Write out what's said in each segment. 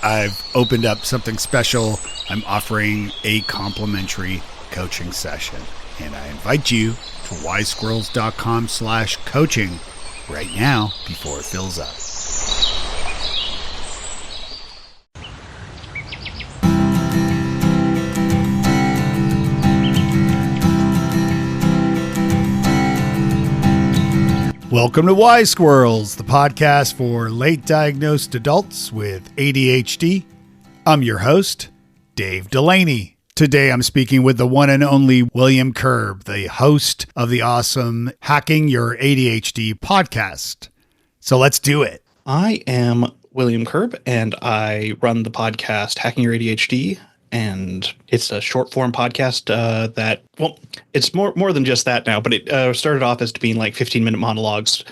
I've opened up something special. I'm offering a complimentary coaching session, and I invite you to wisesquirrels.com/coaching right now before it fills up. Welcome to Wise Squirrels, the podcast for late diagnosed adults with ADHD. I'm your host, Dave Delaney. Today I'm speaking with the one and only William Kerb, the host of the awesome Hacking Your ADHD podcast. So let's do it. I am William Kerb, and I run the podcast Hacking Your ADHD. And it's a short form podcast it's more than just that now, but it started off as being like 15-minute monologues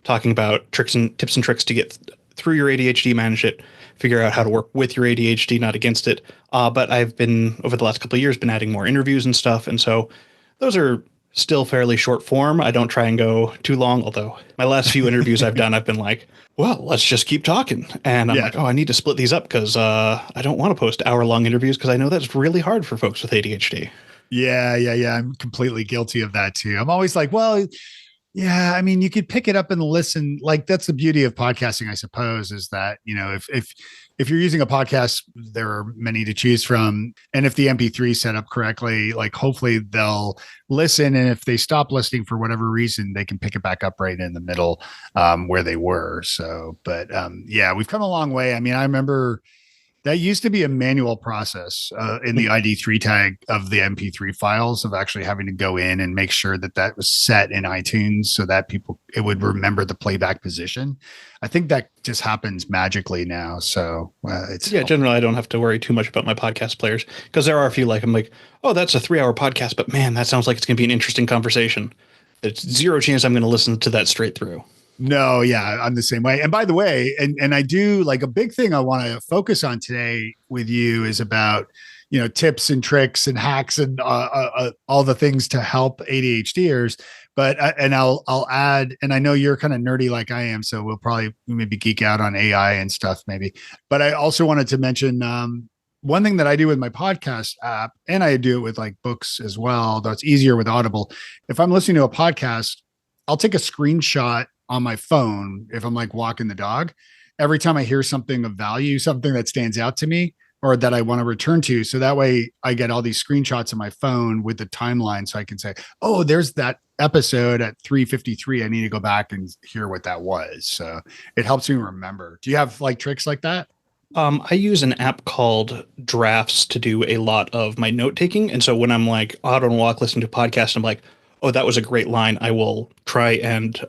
talking about tips and tricks to get through your ADHD, manage it, figure out how to work with your ADHD, not against it. But I've been, over the last couple of years, been adding more interviews and stuff. And so those are still fairly short form. I don't try and go too long, although my last few interviews I've done, I've been like, well, let's just keep talking. And I'm like, I need to split these up because I don't want to post hour-long interviews because I know that's really hard for folks with ADHD. Yeah. I'm completely guilty of that too. I'm always like, well, yeah, I mean, you could pick it up and listen. Like, that's the beauty of podcasting, I suppose, is that, you know, if you're using a podcast, there are many to choose from. And if the MP3 is set up correctly, like hopefully they'll listen. And if they stop listening for whatever reason, they can pick it back up right in the middle where they were. So, but yeah, we've come a long way. I mean, I remember that used to be a manual process in the ID3 tag of the MP3 files of actually having to go in and make sure that that was set in iTunes so that it would remember the playback position. I think that just happens magically now. So generally I don't have to worry too much about my podcast players because there are a few I'm like, oh, that's a 3-hour podcast, but man, that sounds like it's going to be an interesting conversation. There's zero chance I'm going to listen to that straight through. No, yeah, I'm the same way. And by the way, and I do like a big thing I want to focus on today with you is about, you know, tips and tricks and hacks and all the things to help ADHDers. But I'll add, and I know you're kind of nerdy like I am, so we'll probably maybe geek out on AI and stuff maybe. But I also wanted to mention one thing that I do with my podcast app, and I do it with like books as well, though it's easier with Audible. If I'm listening to a podcast, I'll take a screenshot on my phone if I'm like walking the dog every time I hear something of value, something that stands out to me or that I want to return to. So that way I get all these screenshots on my phone with the timeline. So I can say, oh, there's that episode at 3:53. I need to go back and hear what that was. So it helps me remember. Do you have like tricks like that? I use an app called Drafts to do a lot of my note taking. And so when I'm like out on a walk, listening to a podcast, I'm like, oh, that was a great line. I will try and,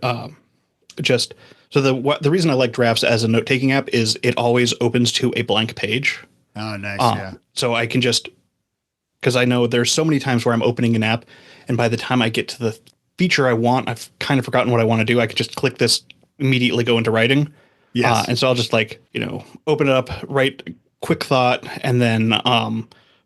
the reason I like Drafts as a note-taking app is it always opens to a blank page. Oh, nice. Yeah. So I can because I know there's so many times where I'm opening an app and by the time I get to the feature I want, I've kind of forgotten what I want to do. I could just click this, immediately go into writing. Yes. And so I'll just open it up, write quick thought, and then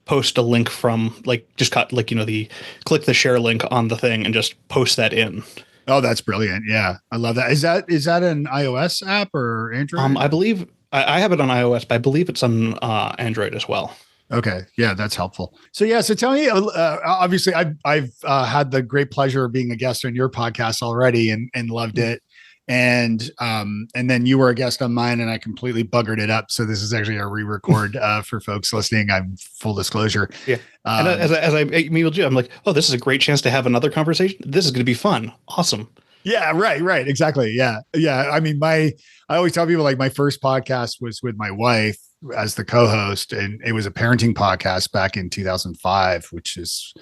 post a link from click the share link on the thing and just post that in. Oh, that's brilliant. Yeah. I love that. Is that an iOS app or Android? I believe I have it on iOS, but I believe it's on Android as well. Okay. Yeah, that's helpful. So tell me, obviously I've had the great pleasure of being a guest on your podcast already and loved it. And then you were a guest on mine and I completely buggered it up. So this is actually a re-record for folks listening. I'm full disclosure. Yeah. And as I meet with you, I'm like, oh, this is a great chance to have another conversation. This is going to be fun. Awesome. Yeah, right. Exactly. Yeah. I mean, I always tell people like my first podcast was with my wife as the co-host, and it was a parenting podcast back in 2005, which is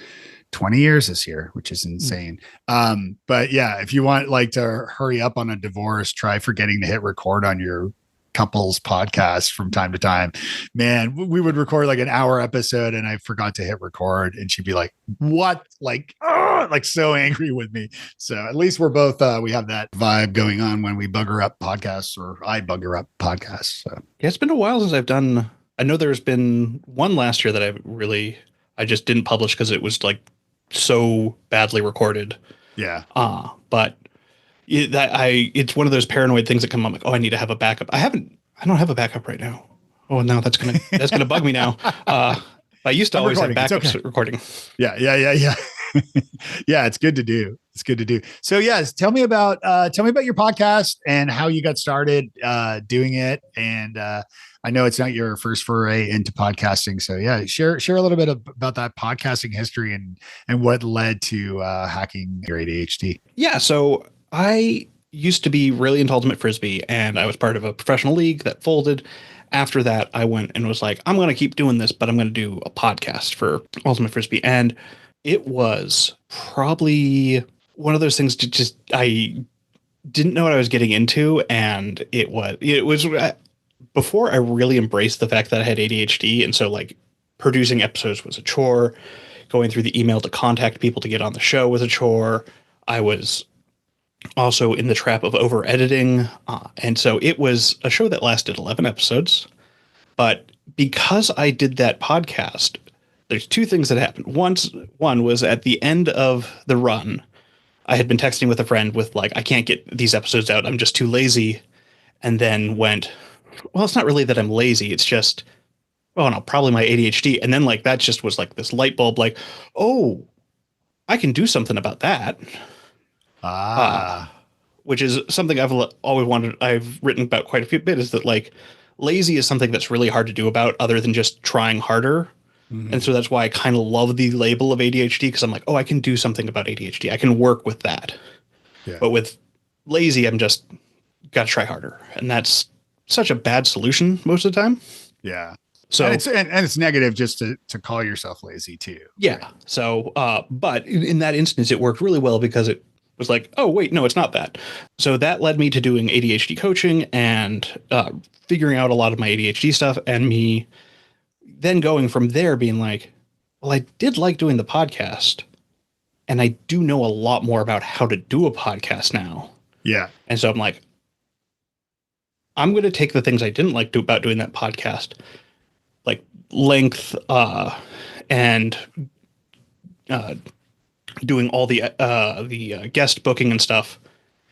20 years this year, which is insane. But yeah, if you want like to hurry up on a divorce, try forgetting to hit record on your couples podcast from time to time. Man, we would record like an hour episode and I forgot to hit record and she'd be like, what? Like so angry with me. So at least we're both, we have that vibe going on when we bugger up podcasts, or I bugger up podcasts. So yeah, it's been a while since I've done, I know there's been one last year that I just didn't publish because it was like so badly recorded. Yeah. But it's one of those paranoid things that come up like, oh, I need to have a backup. I don't have a backup right now. Oh no, that's gonna bug me now. I used to I'm always have recording. It's okay. backups recording. Yeah. Yeah, it's good to do. It's good to do. So yes, tell me about your podcast and how you got started doing it. And I know it's not your first foray into podcasting. So yeah, share a little bit about that podcasting history and what led to hacking your ADHD. Yeah, so I used to be really into ultimate frisbee, and I was part of a professional league that folded. After that, I went and was like, I'm going to keep doing this, but I'm going to do a podcast for ultimate frisbee. And it was probably one of those things to just I didn't know what I was getting into, and it was before I really embraced the fact that I had ADHD, and so like producing episodes was a chore, going through the email to contact people to get on the show was a chore. I was also in the trap of over editing. And so it was a show that lasted 11 episodes. But because I did that podcast, there's two things that happened. One was at the end of the run, I had been texting with a friend with like, I can't get these episodes out. I'm just too lazy. And then went, well, it's not really that I'm lazy. It's just, oh no, probably my ADHD. And then like, that just was like this light bulb, like, oh, I can do something about that. Uh, Ah, which is something always wanted. I've written about quite a few bit is that like lazy is something that's really hard to do about other than just trying harder. And so mhm. that's why I kind of love the label of ADHD because I'm like, oh, I can do something about ADHD. I can work with that. Yeah, But with lazy, I'm just got to try harder. And that's such a bad solution most of the time. yeah. And So it's negative just to call yourself lazy too, right? yeah. So, but in that instance, it worked really well because it was like, oh, wait, no, it's not that. So that led me to doing ADHD coaching and figuring out a lot of my ADHD stuff, and me then going from there being like, well, I did like doing the podcast, and I do know a lot more about how to do a podcast now. Yeah, And so I'm like, I'm going to take the things I didn't like about doing that podcast, like length and uh, doing all the guest booking and stuff,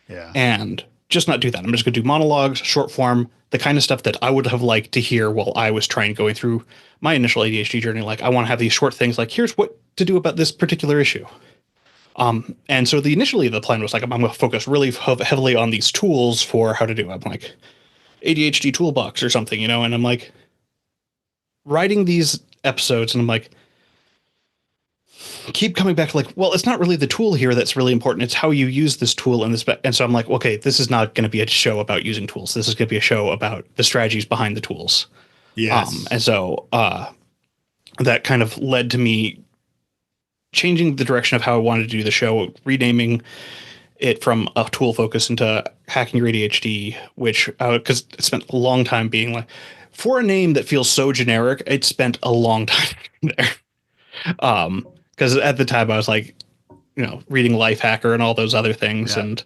yeah, and just not do that. I'm just going to do monologues, short form, the kind of stuff that I would have liked to hear while I was going through my initial ADHD journey. Like I want to have these short things like here's what to do about this particular issue. And so initially the plan was like I'm going to focus really heavily on these tools for how to do. I'm like ADHD toolbox or something, and I'm like writing these episodes and I'm like keep coming back to like, well, it's not really the tool here that's really important. It's how you use this tool and this. And so I'm like, okay, this is not going to be a show about using tools. This is going to be a show about the strategies behind the tools. And yes, so that kind of led to me changing the direction of how I wanted to do the show, renaming it from a tool focus into hacking your ADHD, which because it spent a long time being like, for a name that feels so generic, it spent a long time there. Because at the time I was like, reading Life Hacker and all those other things, yeah, and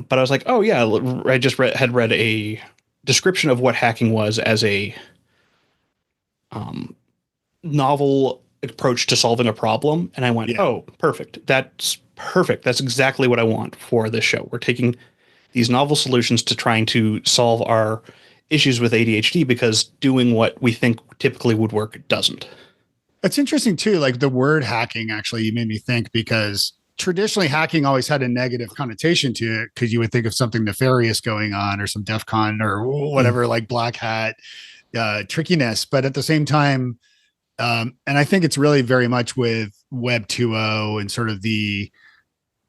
but I was like, oh yeah, I just had read a description of what hacking was as a um, novel approach to solving a problem, and I went, yeah. oh, perfect. That's perfect. That's exactly what I want for this show. We're taking these novel solutions to trying to solve our issues with ADHD because doing what we think typically would work doesn't. It's interesting too. Like the word hacking, actually, you made me think because traditionally hacking always had a negative connotation to it because you would think of something nefarious going on or some DEF CON or Mm. whatever, like black hat trickiness. But at the same time, and I think it's really very much with Web 2.0 and sort of the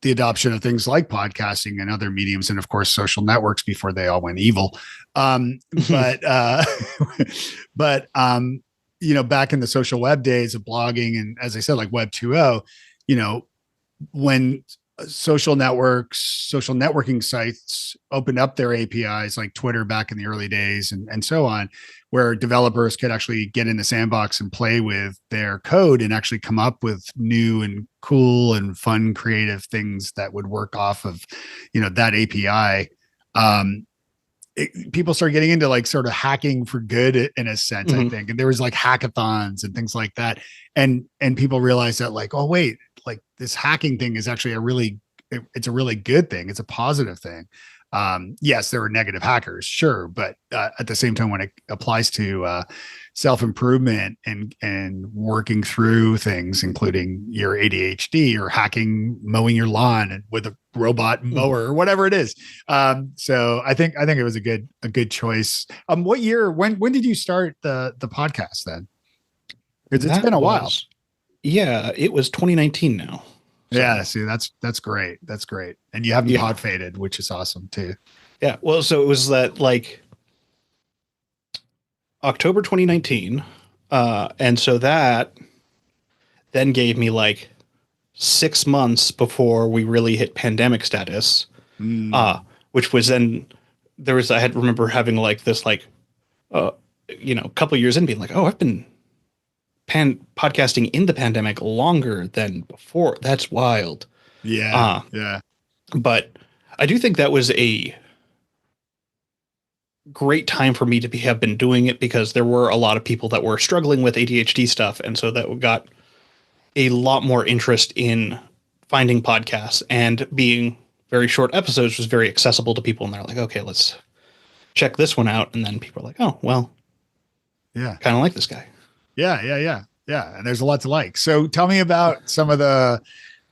adoption of things like podcasting and other mediums, and of course social networks before they all went evil. But but back in the social web days of blogging, and as I said, like Web 2.0, you know, when social networking sites opened up their APIs like Twitter back in the early days and so on, where developers could actually get in the sandbox and play with their code and actually come up with new and cool and fun, creative things that would work off of, that API. People started getting into like sort of hacking for good in a sense, I Mm-hmm. think. And there was like hackathons and things like that. And people realized that like, oh wait, like this hacking thing is actually it's a really good thing. It's a positive thing. Yes, there are negative hackers, sure, but at the same time, when it applies to self-improvement and working through things, including your ADHD or hacking, mowing your lawn with a robot mower or whatever it is. So I think it was a good choice. What year, when did you start the podcast then? Because it's been a while. Yeah, it was 2019 now. So. Yeah, see, that's great. That's great. And you haven't pod faded, which is awesome too. Yeah. Well, so it was that like October 2019. And so that then gave me like 6 months before we really hit pandemic status. Which was then I remember having like this, like, couple years in being like, oh, I've been podcasting in the pandemic longer than before. That's wild. Yeah. Yeah. But I do think that was a great time for me to have been doing it, because there were a lot of people that were struggling with ADHD stuff. And so that got a lot more interest in finding podcasts, and being very short episodes was very accessible to people. And they're like, okay, let's check this one out. And then people are like, oh, well, yeah, kind of like this guy. Yeah. And there's a lot to like. So tell me about some of the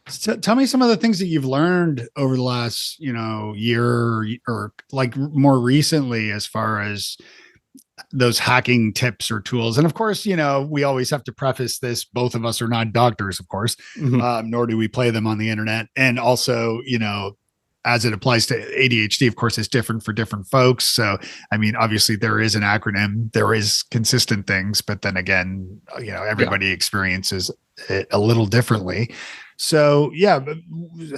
things that you've learned over the last, year or like more recently, as far as those hacking tips or tools. And of course, we always have to preface this. Both of us are not doctors, of course, nor do we play them on the internet. And also, as it applies to ADHD, of course, it's different for different folks. So, I mean, obviously there is an acronym, there is consistent things, but then again, everybody experiences it a little differently. So yeah, but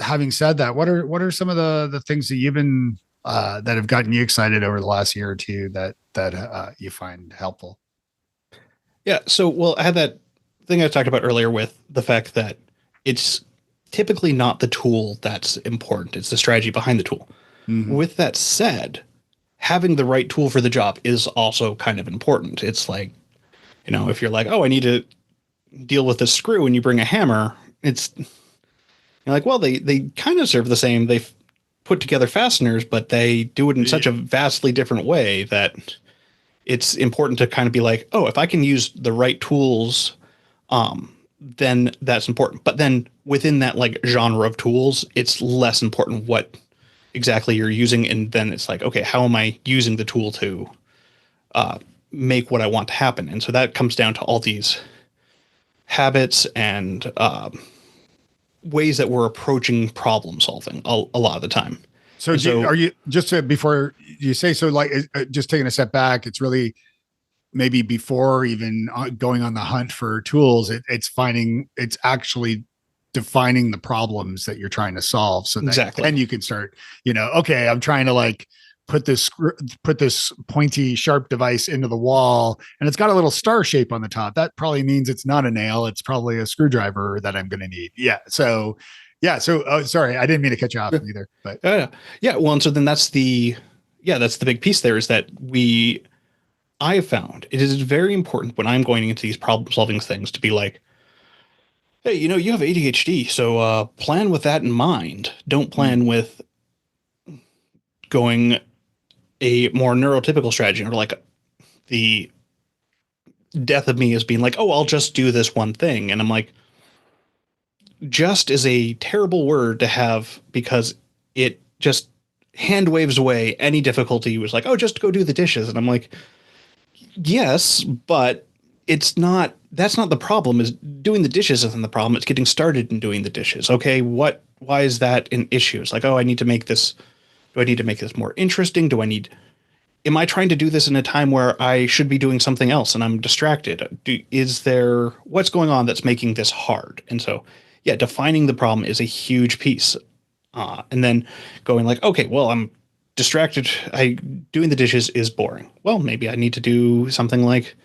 having said that, what are some of the things that you've been, that have gotten you excited over the last year or two that you find helpful? Yeah. So, well, I had that thing I talked about earlier with the fact that it's typically not the tool that's important. It's the strategy behind the tool. With that said, having the right tool for the job is also kind of important. It's like, if you're like, oh, I need to deal with this screw, and you bring a hammer, you're like, well, they kind of serve the same. They've put together fasteners, but they do it in such a vastly different way that it's important to kind of be like, oh, if I can use the right tools, then that's important. But then within that like genre of tools, it's less important what exactly you're using. And then it's like, okay, how am I using the tool to make what I want to happen? And so that comes down to all these habits and ways that we're approaching problem solving a lot of the time. So, are you just before you say so, like just taking a step back, it's really maybe before even going on the hunt for tools, it's actually defining the problems that you're trying to solve. So that then you can start, okay, I'm trying to like put this pointy sharp device into the wall, and it's got a little star shape on the top. That probably means it's not a nail. It's probably a screwdriver that I'm going to need. Yeah. So, sorry, I didn't mean to cut you off either, but yeah. Well, and so then that's the big piece there, is that I have found it is very important when I'm going into these problem solving things to be like, hey, you have ADHD, so plan with that in mind. Don't plan with going a more neurotypical strategy, or like the death of me is being like, oh, I'll just do this one thing. And I'm like, just is a terrible word to have, because it just hand waves away any difficulty. It was like, oh, just go do the dishes. And I'm like, yes, but that's not the problem. Is doing the dishes isn't the problem. It's getting started in doing the dishes. Okay. Why is that an issue? It's like, oh, I need to make this. Do I need to make this more interesting? Am I trying to do this in a time where I should be doing something else and I'm distracted? What's going on that's making this hard? And so, yeah, defining the problem is a huge piece. And then going like, okay, well, I'm distracted. Doing the dishes is boring. Well, maybe I need to do something like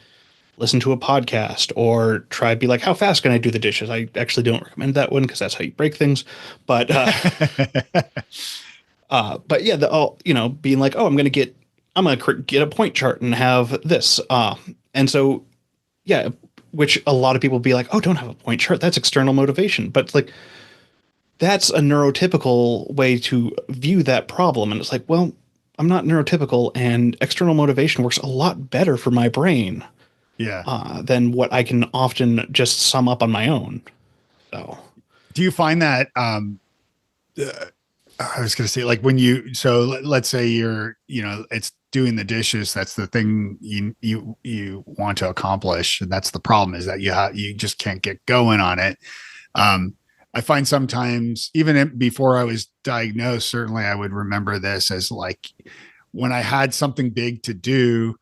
listen to a podcast, or try to be like, how fast can I do the dishes? I actually don't recommend that one, because that's how you break things. But, but yeah, being like, oh, I'm going to get a point chart and have this. And so, yeah, which a lot of people be like, oh, don't have a point chart. That's external motivation. But like, that's a neurotypical way to view that problem. And it's like, well, I'm not neurotypical, and external motivation works a lot better for my brain Yeah. than what I can often just sum up on my own. So, Do you find that, I was going to say, like when let's say it's doing the dishes. That's the thing you want to accomplish. And that's the problem, is that you just can't get going on it. I find sometimes, even before I was diagnosed, certainly I would remember this as like when I had something big to do,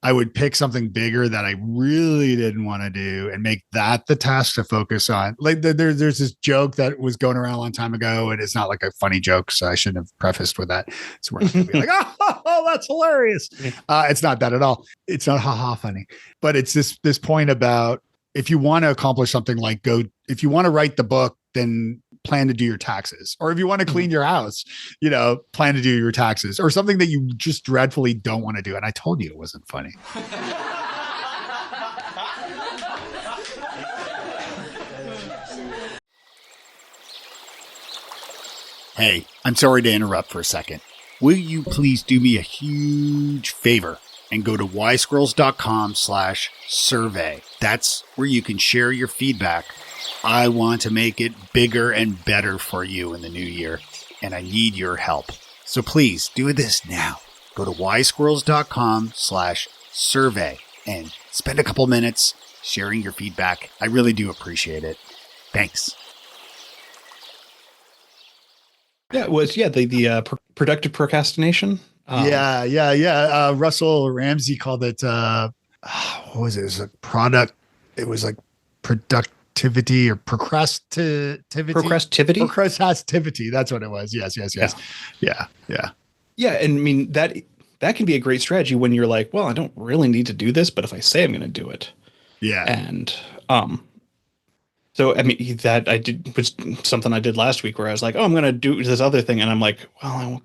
I would pick something bigger that I really didn't want to do and make that the task to focus on. Like there's this joke that was going around a long time ago, and it's not like a funny joke, so I shouldn't have prefaced with that. So we're not going to be like, oh, that's hilarious. It's not that at all. It's not haha funny, but it's this point about, if you want to accomplish something, like if you want to write the book, then plan to do your taxes. Or if you want to clean your house, plan to do your taxes, or something that you just dreadfully don't want to do. And I told you it wasn't funny. Hey, I'm sorry to interrupt for a second. Will you please do me a huge favor and go to wisesquirrels.com/survey. That's where you can share your feedback. I want to make it bigger and better for you in the new year, and I need your help. So please do this now. Go to wisesquirrels.com/survey and spend a couple minutes sharing your feedback. I really do appreciate it. Thanks. Yeah, it was productive procrastination. Russell Ramsey called it, what was it? It was a product. It was like productivity or procrastivity. That's what it was. Yes. Yeah. Yeah. And I mean, that can be a great strategy when you're like, well, I don't really need to do this, but if I say I'm going to do it. Yeah. And, so, I mean, that was something I did last week where I was like, oh, I'm going to do this other thing. And I'm like, well,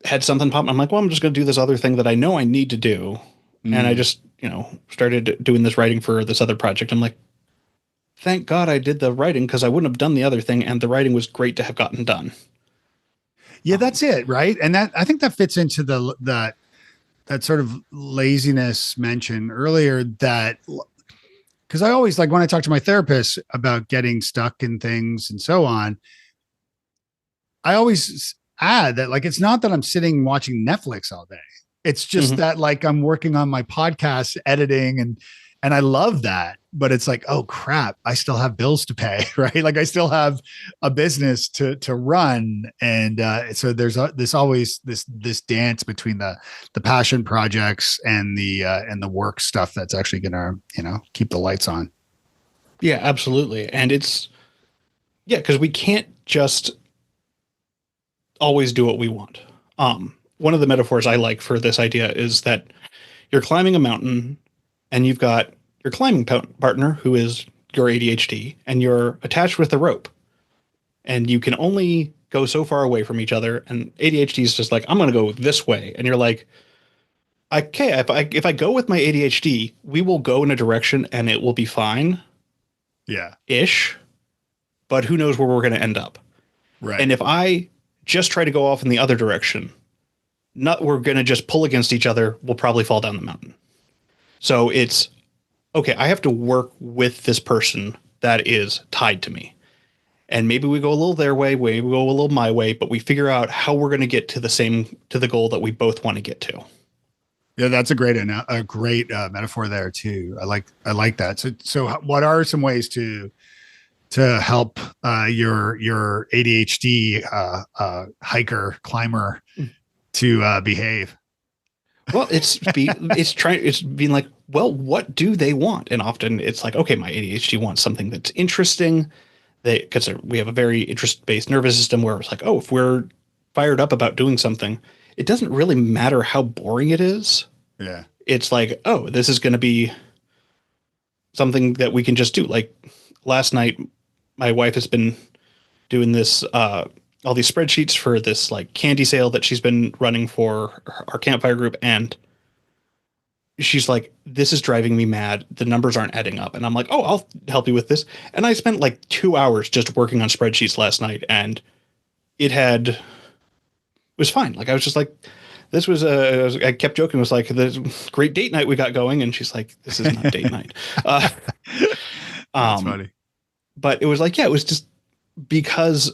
I had something pop. I'm like, well, I'm just going to do this other thing that I know I need to do. And I just, started doing this writing for this other project. I'm like, thank God I did the writing, because I wouldn't have done the other thing. And the writing was great to have gotten done. Yeah, that's it. Right. And I think that fits into that sort of laziness mentioned earlier, that, because I always, like, when I talk to my therapist about getting stuck in things and so on, I always add that, like, it's not that I'm sitting watching Netflix all day. It's just that, like, I'm working on my podcast editing, and I love that, but it's like, oh crap, I still have bills to pay, right? Like, I still have a business to run. And so there's always this dance between the passion projects and the work stuff that's actually going to, keep the lights on. Yeah, absolutely. And because we can't just always do what we want. One of the metaphors I like for this idea is that you're climbing a mountain, and you've got your climbing partner, who is your ADHD, and you're attached with a rope, and you can only go so far away from each other. And ADHD is just like, I'm going to go this way. And you're like, okay, if I go with my ADHD, we will go in a direction and it will be fine. Yeah. Ish. But who knows where we're going to end up. Right. And if I just try to go off in the other direction, we're going to just pull against each other. We'll probably fall down the mountain. So it's, okay, I have to work with this person that is tied to me. And maybe we go a little their way, maybe we go a little my way, but we figure out how we're going to get to the goal that we both want to get to. Yeah, that's a great metaphor there too. I like that. So what are some ways to help your ADHD hiker climber to behave? Well, it's being like, well, what do they want? And often it's like, okay, my ADHD wants something that's interesting. Because we have a very interest-based nervous system where it's like, oh, if we're fired up about doing something, it doesn't really matter how boring it is. Yeah. It's like, oh, this is going to be something that we can just do. Like last night, my wife has been doing this, all these spreadsheets for this like candy sale that she's been running for our campfire group. And she's like, this is driving me mad. The numbers aren't adding up. And I'm like, oh, I'll help you with this. And I spent like 2 hours just working on spreadsheets last night, and it was fine. Like, I was just like, this was I kept joking, it was like, the great date night we got going. And she's like, this is not date night. Uh, That's funny. but it was like, yeah, it was just because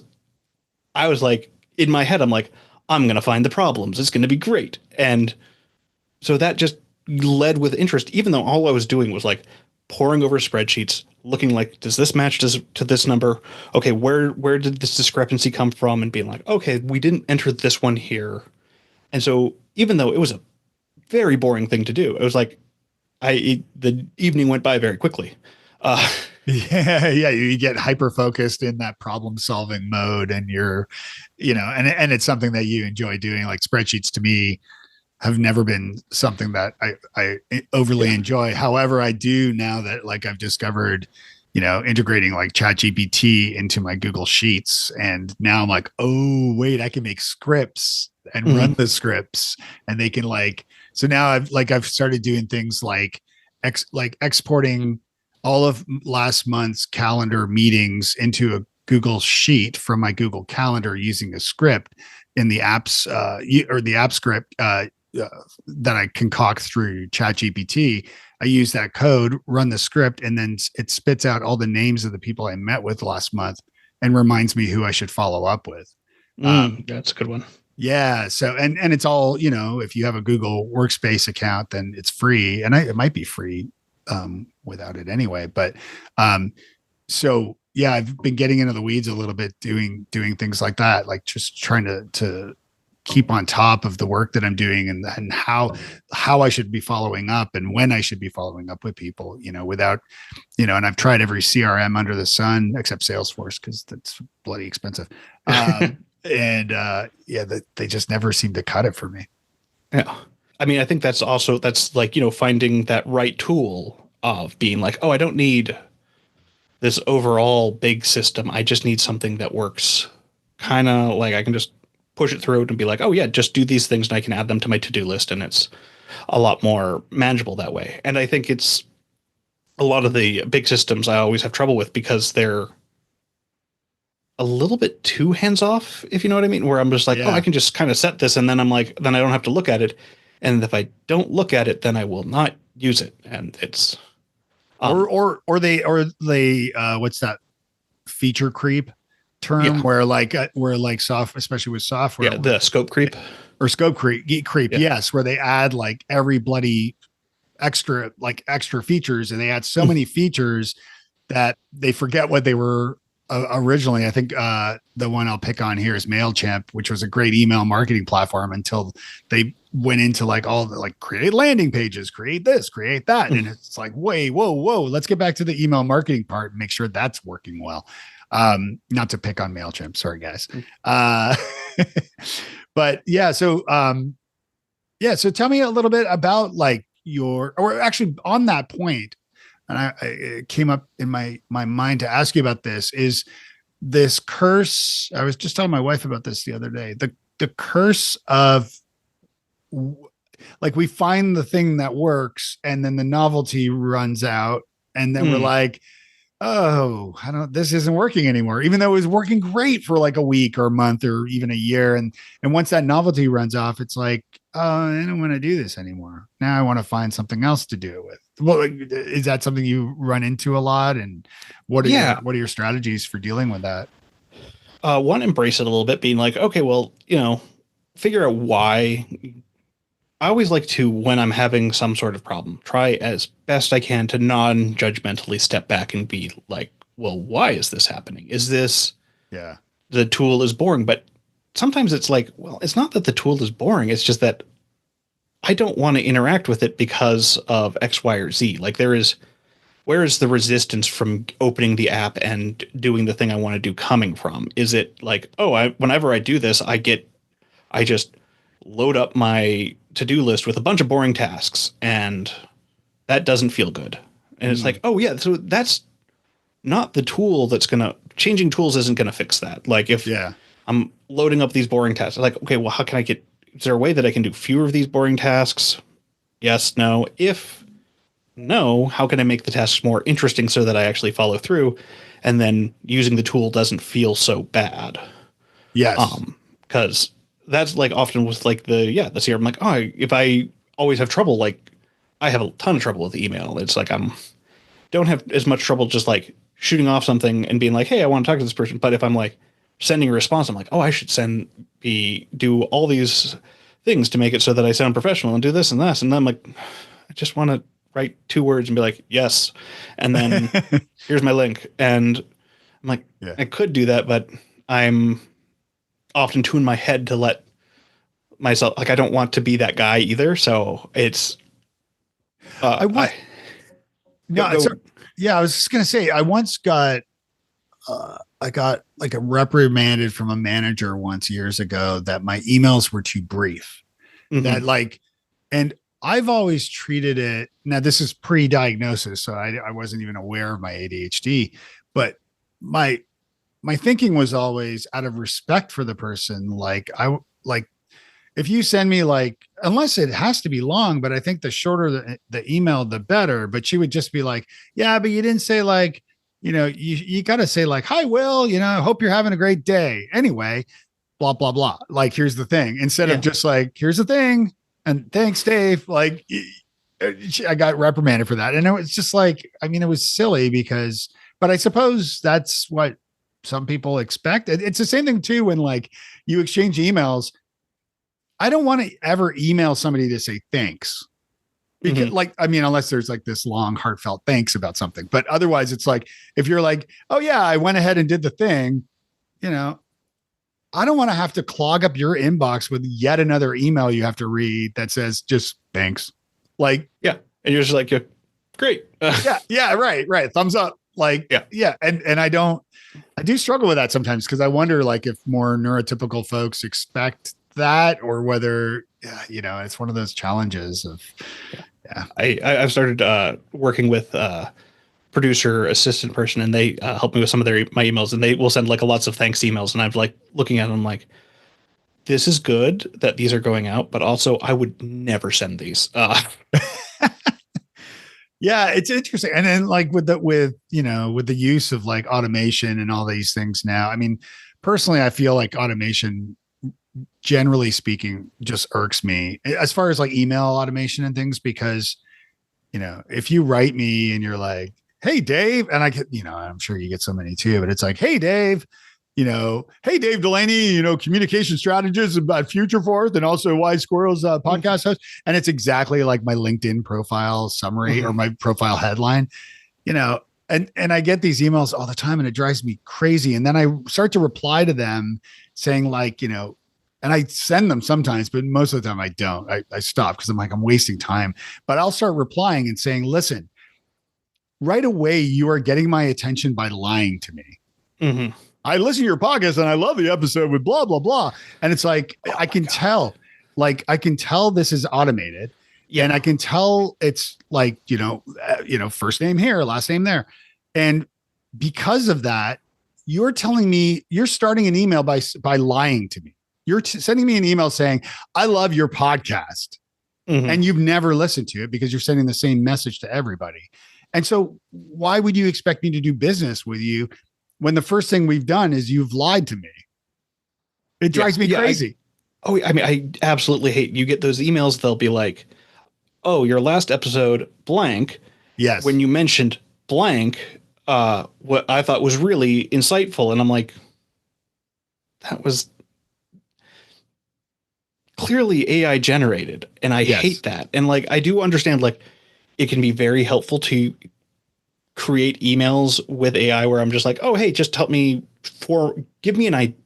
I was like, in my head, I'm like, I'm going to find the problems. It's going to be great. And so that just led with interest, even though all I was doing was like poring over spreadsheets, looking like, does this match to this number? Okay, where did this discrepancy come from? And being like, okay, we didn't enter this one here. And so even though it was a very boring thing to do, it was like the evening went by very quickly. Yeah, you get hyper focused in that problem solving mode, and you're, and it's something that you enjoy doing. Like spreadsheets to me have never been something that I overly enjoy. However, I do now that like I've discovered, integrating like ChatGPT into my Google Sheets, and now I'm like, oh wait, I can make scripts and run the scripts, and they can so now I've started doing things like exporting all of last month's calendar meetings into a Google Sheet from my Google Calendar using a script in the apps or the app script that I concoct through ChatGPT. I use that code, run the script, and then it spits out all the names of the people I met with last month and reminds me who I should follow up with. That's a good one. Yeah. So, and it's all, if you have a Google Workspace account, then it's free, and it might be free without it anyway. But so yeah, I've been getting into the weeds a little bit, doing things like that, like just trying to keep on top of the work that I'm doing, and how I should be following up, and when I should be following up with people, without, and I've tried every CRM under the sun except Salesforce, because that's bloody expensive. And they just never seem to cut it for me. Yeah. I mean, I think that's like, finding that right tool of being like, oh, I don't need this overall big system. I just need something that works kind of like I can just push it through and be like, oh yeah, just do these things, and I can add them to my to-do list, and it's a lot more manageable that way. And I think it's a lot of the big systems I always have trouble with because they're a little bit too hands-off, if you know what I mean, where I'm just like, oh, I can just kind of set this, and then I'm like, then I don't have to look at it. And if I don't look at it, then I will not use it. And it's or they what's that feature creep term, where software, especially with software, the scope creep or scope creep. Yes, where they add like every bloody extra features, and they add so many features that they forget what they were originally. I think the one I'll pick on here is MailChimp, which was a great email marketing platform until they went into like all the create landing pages, create this, create that. And it's like, whoa, let's get back to the email marketing part and make sure that's working well. Not to pick on MailChimp, sorry guys. But yeah, so so tell me a little bit about or actually on that point, and it came up in my mind to ask you about this, is this curse. I was just telling my wife about this the other day. The curse of we find the thing that works, and then the novelty runs out, and then we're like, oh, this isn't working anymore, even though it was working great for like a week or a month or even a year. And once that novelty runs off, it's like, oh, I don't want to do this anymore. Now I want to find something else to do it with. Well, is that something you run into a lot? And what are your strategies for dealing with that? One, embrace it a little bit, being like, okay, well, figure out why. I always like to, when I'm having some sort of problem, try as best I can to non-judgmentally step back and be like, well, why is this happening? Is this the tool is boring? But sometimes it's like, well, it's not that the tool is boring. It's just that I don't want to interact with it because of X, Y, or Z. Like where is the resistance from opening the app and doing the thing I want to do coming from? Is it like, oh, whenever I do this, I just load up my to-do list with a bunch of boring tasks, and that doesn't feel good. And it's like, oh yeah, so that's not the tool changing tools isn't going to fix that. Like if I'm loading up these boring tasks, like, okay, well, how can is there a way that I can do fewer of these boring tasks yes, no. If no, how can I make the tasks more interesting so that I actually follow through? And then using the tool doesn't feel so bad. Yes. Because that's like often with like the CRM, I'm like, oh, if I always have trouble, like I have a ton of trouble with email. It's like I'm don't have as much trouble just like shooting off something and being like, hey, I want to talk to this person. But if I'm like sending a response, I'm like, oh, I should do all these things to make it so that I sound professional and do this and this. And then I'm like, I just want to write 2 words and be like, yes. And then here's my link. And I'm like, Yeah. I could do that, but I'm often too in my head to let myself, like, I don't want to be that guy either. So it's, I want, I no, go, yeah, I was just going to say, I got like a reprimanded from a manager once years ago that my emails were too brief. That mm-hmm, like, and I've always treated it. Now this is pre-diagnosis, so I wasn't even aware of my ADHD, but my my thinking was always out of respect for the person. Like if you send me like, unless it has to be long, but I think the shorter the email, the better. But she would just be like, yeah, but you didn't say like, you got to say like, hi, Will, I hope you're having a great day. Anyway, blah, blah, blah. Like, here's the thing, instead of yeah. just like, here's the thing. And thanks, Dave. Like I got reprimanded for that. And it was just like, I mean, it was silly but I suppose that's what some people expect. It's the same thing too, when like you exchange emails. I don't want to ever email somebody to say thanks because Mm-hmm. like, I mean, unless there's like this long heartfelt thanks about something, but otherwise it's like, if you're like, oh yeah, I went ahead and did the thing, you know, I don't want to have to clog up your inbox with yet another email you have to read that says just thanks. Like, Yeah. And you're just like, yeah, great. yeah, yeah, right. Thumbs up. Like, Yeah. yeah. And I do struggle with that sometimes because I wonder like if more neurotypical folks expect that or whether, yeah, it's one of those challenges of, Yeah. yeah. I've started working with producer assistant person, and they help me with some of my emails, and they will send like lots of thanks emails, and I'm like looking at them like, this is good that these are going out, but also I would never send these. Yeah, it's interesting. And then like with the use of like automation and all these things now. I mean, personally, I feel like automation, generally speaking, just irks me as far as like email automation and things, because if you write me and you're like, hey Dave, and I get, I'm sure you get so many too, but it's like, hey Dave, hey Dave Delaney, communication strategist about Future Forth and also Wise Squirrels podcast host. And it's exactly like my LinkedIn profile summary Mhm. or my profile headline, you know, and I get these emails all the time and it drives me crazy. And then I start to reply to them saying like, and I send them sometimes, but most of the time I don't. I stop because I'm like, I'm wasting time. But I'll start replying and saying, listen, right away, you are getting my attention by lying to me. Mhm. I listen to your podcast and I love the episode with blah, blah, blah. And it's like, Oh I my can God. tell, this is automated. Yeah. And I can tell it's like, first name here, last name there. And because of that, you're telling me you're starting an email by lying to me. You're sending me an email saying, I love your podcast. Mhm. And you've never listened to it because you're sending the same message to everybody. And so why would you expect me to do business with you when the first thing we've done is you've lied to me? It Yeah. drives me Yeah. crazy. I mean, I absolutely hate you get those emails. They'll be like, oh, your last episode blank, when Yes. you mentioned blank, what I thought was really insightful. And I'm like, that was clearly AI generated. And I hate Yes. that. And like, I do understand, like, it can be very helpful to create emails with AI where I'm just like, oh, hey, just help me give me an idea.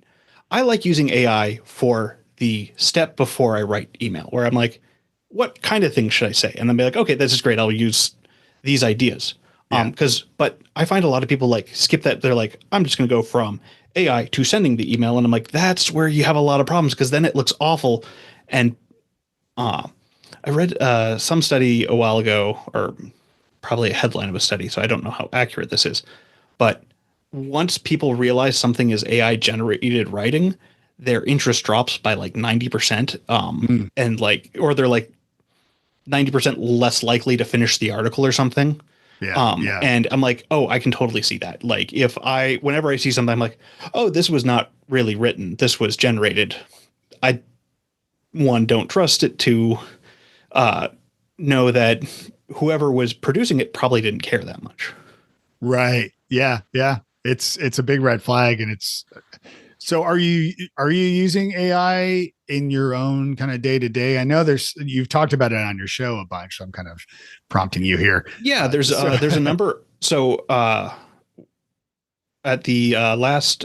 I like using AI for the step before I write email, where I'm like, what kind of things should I say? And then be like, okay, this is great. I'll use these ideas. Yeah. But I find a lot of people like skip that. They're like, I'm just going to go from AI to sending the email. And I'm like, that's where you have a lot of problems because then it looks awful. And uh, I read some study a while ago, or probably a headline of a study, so I don't know how accurate this is. But once people realize something is AI generated writing, their interest drops by like 90%. Mm. And like, or they're like 90% less likely to finish the article or something. Yeah. And I'm like, oh, I can totally see that. Like whenever I see something, I'm like, oh, this was not really written. This was generated. I, one, don't trust it. Two, uh, know that whoever was producing it probably didn't care that much. Right. Yeah. Yeah. It's a big red flag. And so are you using AI in your own kind of day to day? I know you've talked about it on your show a bunch. So I'm kind of prompting you here. Yeah, there's a number. So at the last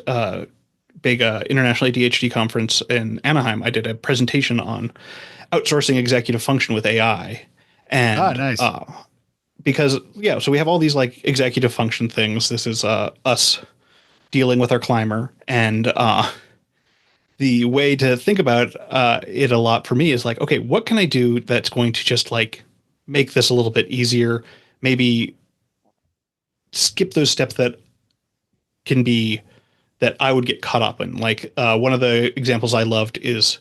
big international ADHD conference in Anaheim, I did a presentation on outsourcing executive function with AI, and nice. Because so we have all these like executive function things. This is us dealing with our climber, and the way to think about it a lot for me is like, okay, what can I do that's going to just like make this a little bit easier? Maybe skip those steps that can be that I would get caught up in. Like one of the examples I loved is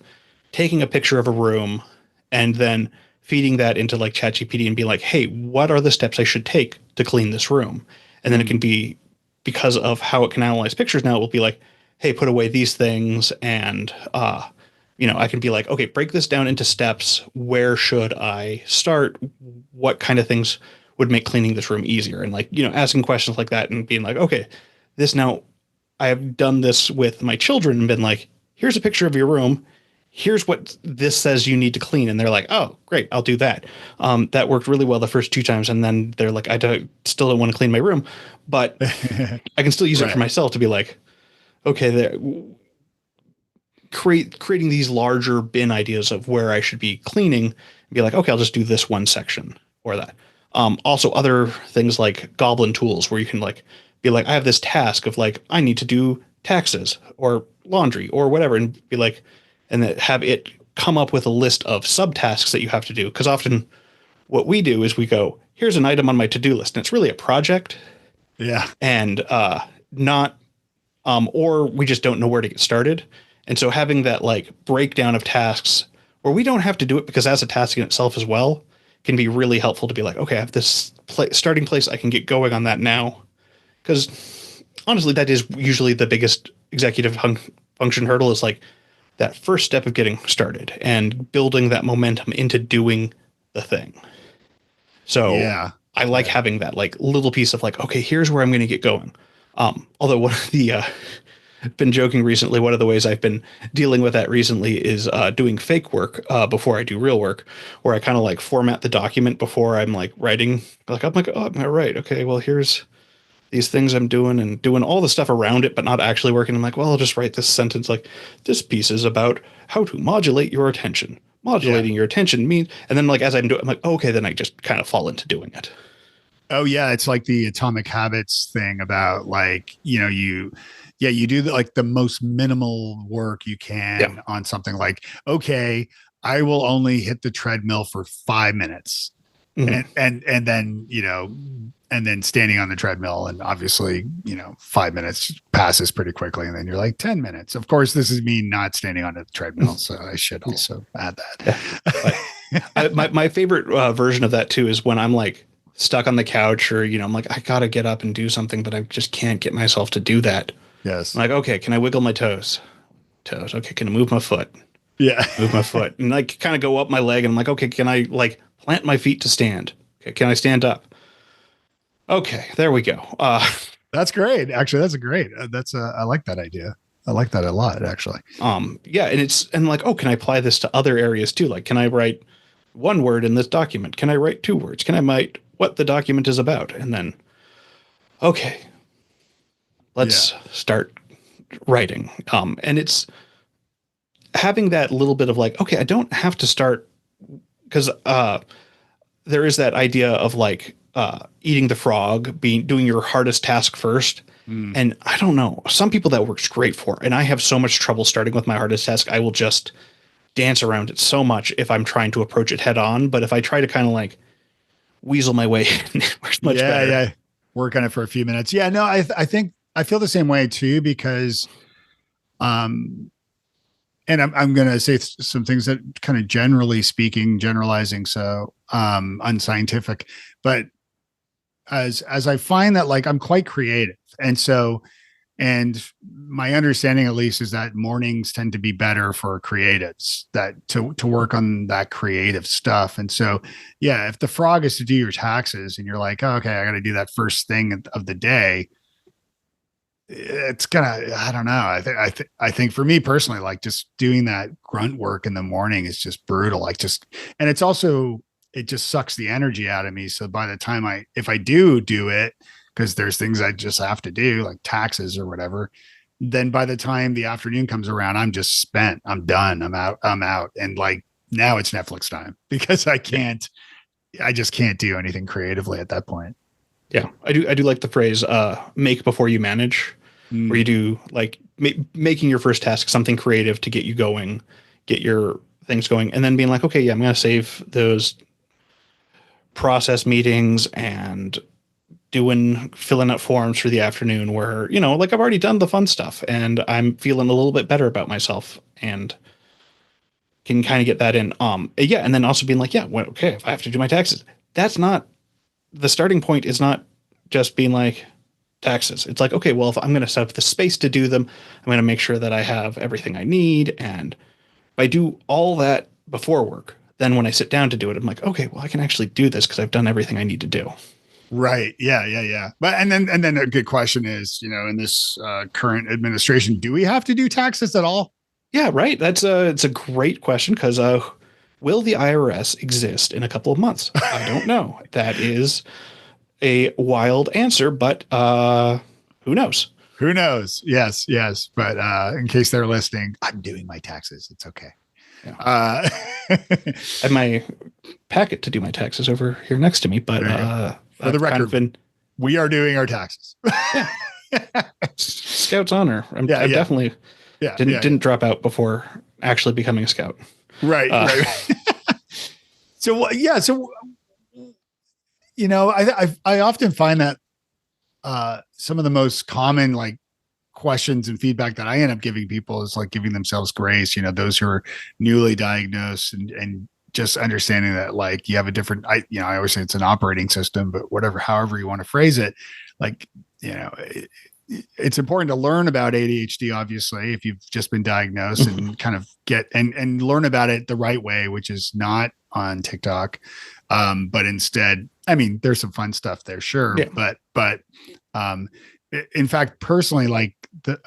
taking a picture of a room and then feeding that into like ChatGPT and be like, hey, what are the steps I should take to clean this room? And then it can be, because of how it can analyze pictures now, it will be like, hey, put away these things. And, I can be like, okay, break this down into steps. Where should I start? What kind of things would make cleaning this room easier? And like, asking questions like that and being like, okay, this now I have done this with my children and been like, here's a picture of your room. Here's what this says you need to clean. And they're like, oh, great, I'll do that. That worked really well the first 2 times. And then they're like, still don't want to clean my room, but I can still use it for myself to be like, okay, there, creating these larger bin ideas of where I should be cleaning and be like, okay, I'll just do this one section or that. Also other things like Goblin tools where you can like be like, I have this task of like, I need to do taxes or laundry or whatever, and be like, and then have it come up with a list of subtasks that you have to do. Because often what we do is we go, here's an item on my to-do list, and it's really a project. Yeah. And not, or we just don't know where to get started. And so having that like breakdown of tasks where we don't have to do it because that's a task in itself as well can be really helpful to be like, okay, I have this starting place. I can get going on that now. Because honestly, that is usually the biggest executive function hurdle, is like that first step of getting started and building that momentum into doing the thing. So I like having that like little piece of like, okay, here's where I'm going to get going. Although one of the, been joking recently, one of the ways I've been dealing with that recently is doing fake work before I do real work, where I kind of like format the document before I'm like writing. Like, I'm like, oh, am I right? Okay, well, here's these things I'm doing and doing all the stuff around it, but not actually working. I'm like, well, I'll just write this sentence like, this piece is about how to modulate your attention. Modulating your attention means, and then like as I'm doing, I'm like, oh, okay, then I just kind of fall into doing it. Oh yeah, it's like the Atomic Habits thing about like, you do like the most minimal work you can on something like, okay, I will only hit the treadmill for 5 minutes. And then, and then standing on the treadmill, and obviously, 5 minutes passes pretty quickly. And then you're like 10 minutes. Of course, this is me not standing on the treadmill. So I should also add that. My favorite version of that too is when I'm like stuck on the couch, or, I'm like, I got to get up and do something, but I just can't get myself to do that. Yes. I'm like, okay, can I wiggle my toes? Okay. Can I move my foot? Yeah. Move my foot and like kind of go up my leg. And I'm like, okay, can I like plant my feet to stand? Okay. Can I stand up? Okay, there we go. That's great. Actually, that's a great. I like that idea. I like that a lot, actually. Yeah, and like, oh, can I apply this to other areas too? Like, can I write one word in this document? Can I write 2 words? Can I write what the document is about? And then, okay, let's start writing. And it's having that little bit of like, okay, I don't have to start, because there is that idea of like eating the frog, doing your hardest task first. And I don't know, some people that works great for, and I have so much trouble starting with my hardest task. I will just dance around it so much if I'm trying to approach it head on. But if I try to kind of like weasel my way in, it works much better. Yeah. Work on it for a few minutes. Yeah, no, I think I feel the same way too, because and I'm going to say some things that kind of generally speaking, generalizing, so unscientific, but as I find that like I'm quite creative, and so and my understanding at least is that mornings tend to be better for creatives, that to work on that creative stuff. And so yeah, if the frog is to do your taxes and you're like, oh, okay, I got to do that first thing of the day, it's gonna, I don't know, I think for me personally, like just doing that grunt work in the morning is just brutal, like just, and it's also, it just sucks the energy out of me. So by the time if I do it, because there's things I just have to do like taxes or whatever, then by the time the afternoon comes around, I'm just spent, I'm done, I'm out, and like now it's Netflix time because I just can't do anything creatively at that point. Yeah, I do like the phrase make before you manage, where you do like making your first task something creative to get you going, get your things going, and then being like, okay, yeah, I'm going to save those process meetings and filling out forms for the afternoon where, like I've already done the fun stuff and I'm feeling a little bit better about myself and can kind of get that in. Yeah. And then also being like, yeah, well, okay, if I have to do my taxes, that's not the starting point, is not just being like taxes. It's like, okay, well, if I'm going to set up the space to do them, I'm going to make sure that I have everything I need. And if I do all that before work, then when I sit down to do it, I'm like, okay, well, I can actually do this because I've done everything I need to do. Right. Yeah. But and then a good question is, in this current administration, do we have to do taxes at all? Yeah, right. It's a great question because will the IRS exist in a couple of months? I don't know. That is a wild answer, but who knows? Who knows? Yes. But in case they're listening, I'm doing my taxes. It's okay. Yeah. I have my packet to do my taxes over here next to me, but for the record, we are doing our taxes. Yeah. Scout's honor. I'm definitely didn't drop out before actually becoming a scout. Right. So I often find that some of the most common like questions and feedback that I end up giving people is like giving themselves grace, those who are newly diagnosed, and just understanding that like you have a different, I always say it's an operating system, but however you want to phrase it, like, it's important to learn about ADHD, obviously, if you've just been diagnosed, and kind of get and learn about it the right way, which is not on TikTok. But instead, I mean, there's some fun stuff there, sure. Yeah. But in fact, personally, like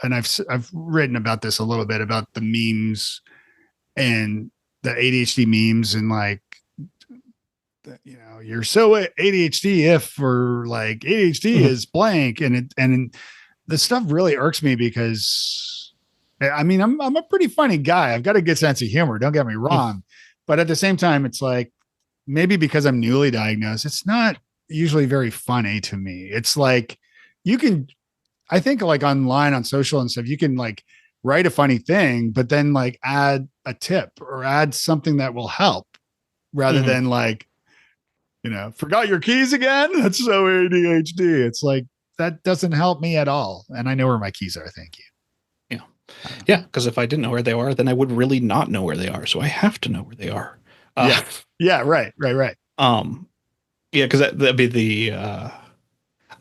and I've written about this a little bit, about the memes and the ADHD memes, and like, you're so ADHD if, or like ADHD is blank, and the stuff really irks me because I mean, I'm a pretty funny guy. I've got a good sense of humor. Don't get me wrong. But at the same time, it's like, maybe because I'm newly diagnosed, it's not usually very funny to me. It's like, I think like online on social and stuff, you can like write a funny thing, but then like add a tip or add something that will help, rather than like, forgot your keys again. That's so ADHD. It's like, that doesn't help me at all. And I know where my keys are. Thank you. Yeah. Yeah. Because if I didn't know where they are, then I would really not know where they are. So I have to know where they are. Yeah. Right. Yeah. Because that'd be the,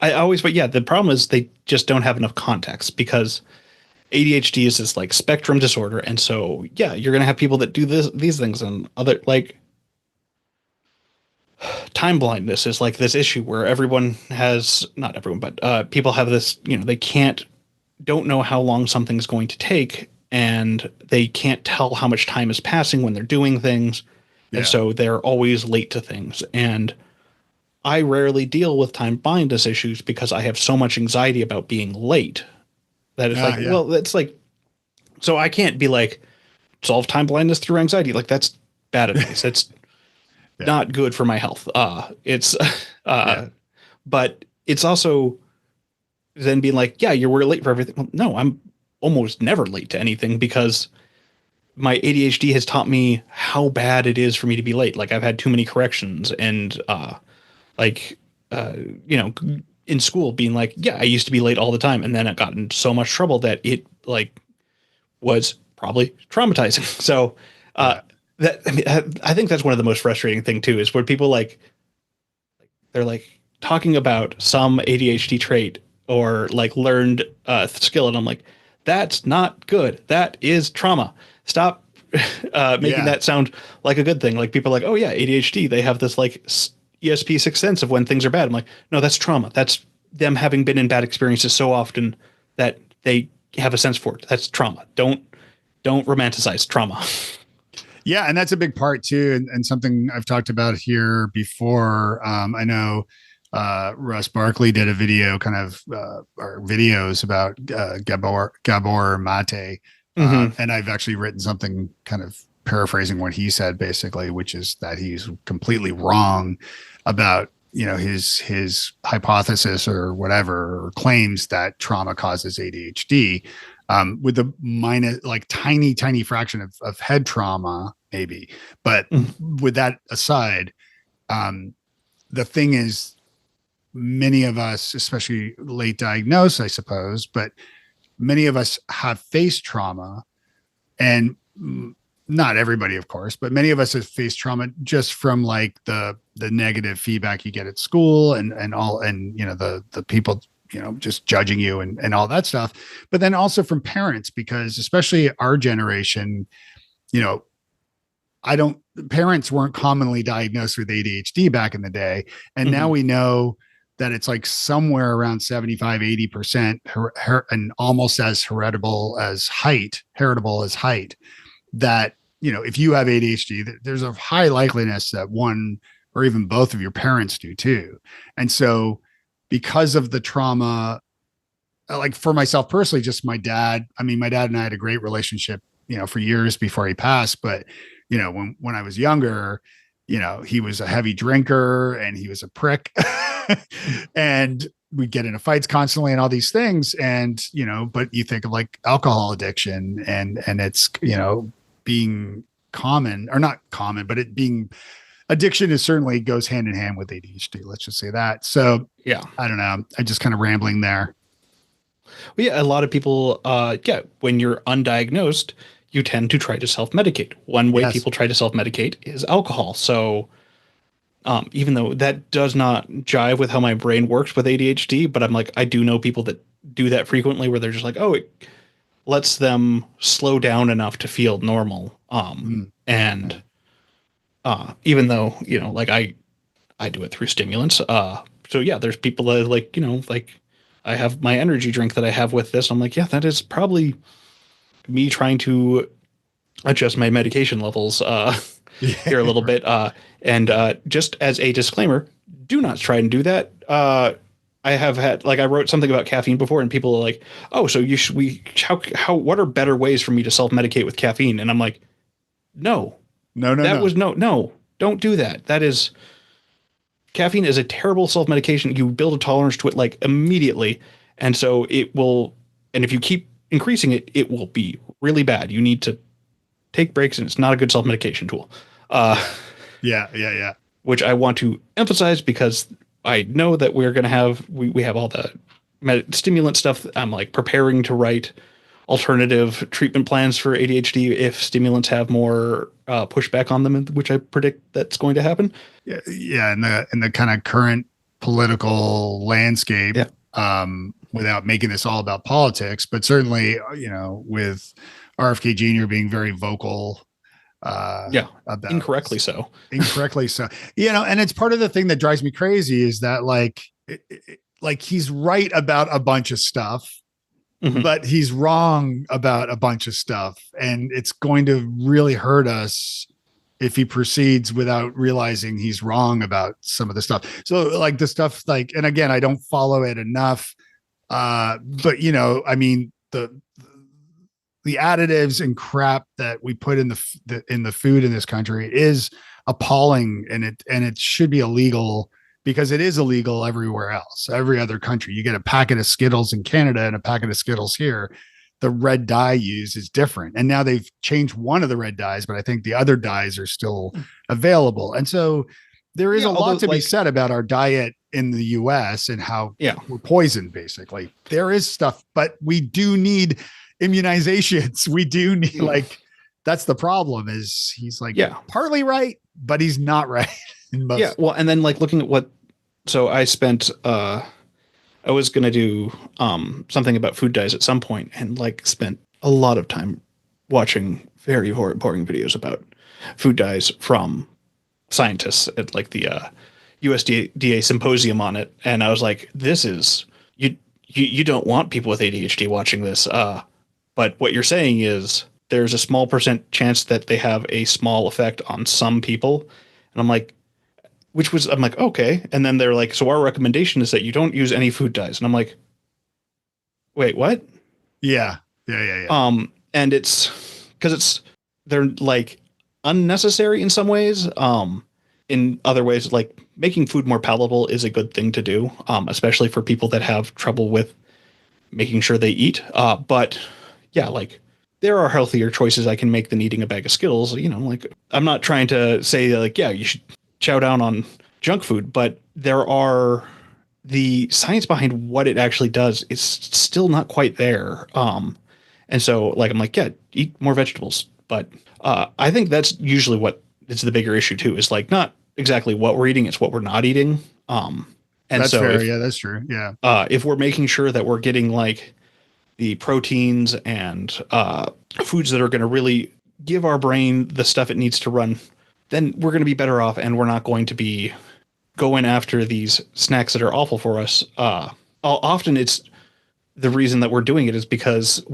but yeah, the problem is they just don't have enough context, because ADHD is this like spectrum disorder. And so, yeah, you're going to have people that do these things, and other, like, time blindness is like this issue where not everyone, but people have this, they don't know how long something's going to take, and they can't tell how much time is passing when they're doing things. Yeah. And so they're always late to things. And I rarely deal with time blindness issues because I have so much anxiety about being late that it's well, it's like, so I can't be like, solve time blindness through anxiety. Like, that's bad advice. It's not good for my health. But it's also then being like, yeah, we're late for everything. Well, no, I'm almost never late to anything, because my ADHD has taught me how bad it is for me to be late. Like, I've had too many corrections, and in school being like, yeah, I used to be late all the time. And then I got in so much trouble that it like was probably traumatizing. So that I mean, I think that's one of the most frustrating thing too is when people they're like talking about some ADHD trait or like learned skill, and I'm like, that's not good. That is trauma. Stop making Yeah. that sound like a good thing. Like people are like, oh yeah, ADHD. They have this like ESP sixth sense of when things are bad. I'm like, no, that's trauma. That's them having been in bad experiences so often that they have a sense for it. That's trauma. Don't romanticize trauma. Yeah, and that's a big part too, and something I've talked about here before. I know Russ Barkley did a video, kind of or videos about Gabor Mate, Mm-hmm. and I've actually written something kind of paraphrasing what he said, basically, which is that he's completely wrong about his hypothesis or whatever, or claims that trauma causes ADHD. With a minus, like tiny fraction of head trauma, maybe. But with that aside, the thing is, many of us, especially late diagnosed, I suppose, but many of us have faced trauma, and not everybody, of course, but many of us have faced trauma just from like the negative feedback you get at school and all, and the people just judging you and all that stuff. But then also from parents, because especially our generation, I don't, parents weren't commonly diagnosed with ADHD back in the day. And now we know that it's like somewhere around 75, 80% and almost as heritable as height, that, if you have ADHD, there's a high likeliness that one or even both of your parents do too. And so because of the trauma, like for myself personally, just my dad and I had a great relationship, for years before he passed. But, when I was younger, he was a heavy drinker and he was a prick and we'd get into fights constantly and all these things. And, but you think of like alcohol addiction and it's, being common, or not common, but it being, addiction is certainly goes hand in hand with ADHD. Let's just say that. So Yeah. I don't know. I just kind of rambling there. Well, yeah, a lot of people, when you're undiagnosed, you tend to try to self-medicate. One way Yes. people try to self-medicate is alcohol. So even though that does not jive with how my brain works with ADHD, but I'm like, I do know people that do that frequently where they're just like, oh, it lets them slow down enough to feel normal. And even though, like I do it through stimulants. So yeah, there's people that like I have my energy drink that I have with this. I'm like, yeah, that is probably me trying to adjust my medication levels here a little bit. And just as a disclaimer, do not try and do that. I have had, like, I wrote something about caffeine before, and people are like, "Oh, so what are better ways for me to self-medicate with caffeine?" And I'm like, "No, no, don't do that. Caffeine is a terrible self-medication. You build a tolerance to it like immediately, and so it will. And if you keep increasing it, it will be really bad. You need to take breaks, and it's not a good self-medication tool." Yeah. Which I want to emphasize because I know that we're going to have, we have all the stimulant stuff. I'm like preparing to write alternative treatment plans for ADHD if stimulants have more pushback on them, which I predict that's going to happen. Yeah. In the kind of current political landscape, without making this all about politics, but certainly, with RFK Jr. being very vocal, about incorrectly so, and it's part of the thing that drives me crazy is that like he's right about a bunch of stuff, but he's wrong about a bunch of stuff, and it's going to really hurt us if he proceeds without realizing he's wrong about some of the stuff. So like the stuff like, and again, I don't follow it enough, but the additives and crap that we put in the food in this country is appalling, and it should be illegal, because it is illegal everywhere else. Every other country, you get a packet of Skittles in Canada and a packet of Skittles here, the red dye used is different. And now they've changed one of the red dyes, but I think the other dyes are still available. And so there is a lot to be said about our diet in the US and how we're poisoned, basically. There is stuff, but we do need immunizations. We do need like, that's the problem is he's like partly right, but he's not right. In most. Yeah. Well, and then like looking at so I spent, I was going to do something about food dyes at some point and like spent a lot of time watching very boring videos about food dyes from scientists at like the USDA symposium on it. And I was like, this is, you don't want people with ADHD watching this. But what you're saying is there's a small percent chance that they have a small effect on some people. And I'm like, I'm like, okay. And then they're like, so our recommendation is that you don't use any food dyes. And I'm like, wait, what? Yeah. And they're like unnecessary in some ways. In other ways, like making food more palatable is a good thing to do, especially for people that have trouble with making sure they eat. But yeah, like there are healthier choices I can make than eating a bag of Skittles. You know, like I'm not trying to say like, yeah, you should chow down on junk food, but the science behind what it actually does is still not quite there. And so like, I'm like, yeah, eat more vegetables. But I think that's usually what is the bigger issue too, is like not exactly what we're eating, it's what we're not eating. And that's so fair. Yeah, that's true. Yeah. If we're making sure that we're getting like the proteins and foods that are going to really give our brain the stuff it needs to run, then we're going to be better off, and we're not going to be going after these snacks that are awful for us. Often it's the reason that we're doing it is because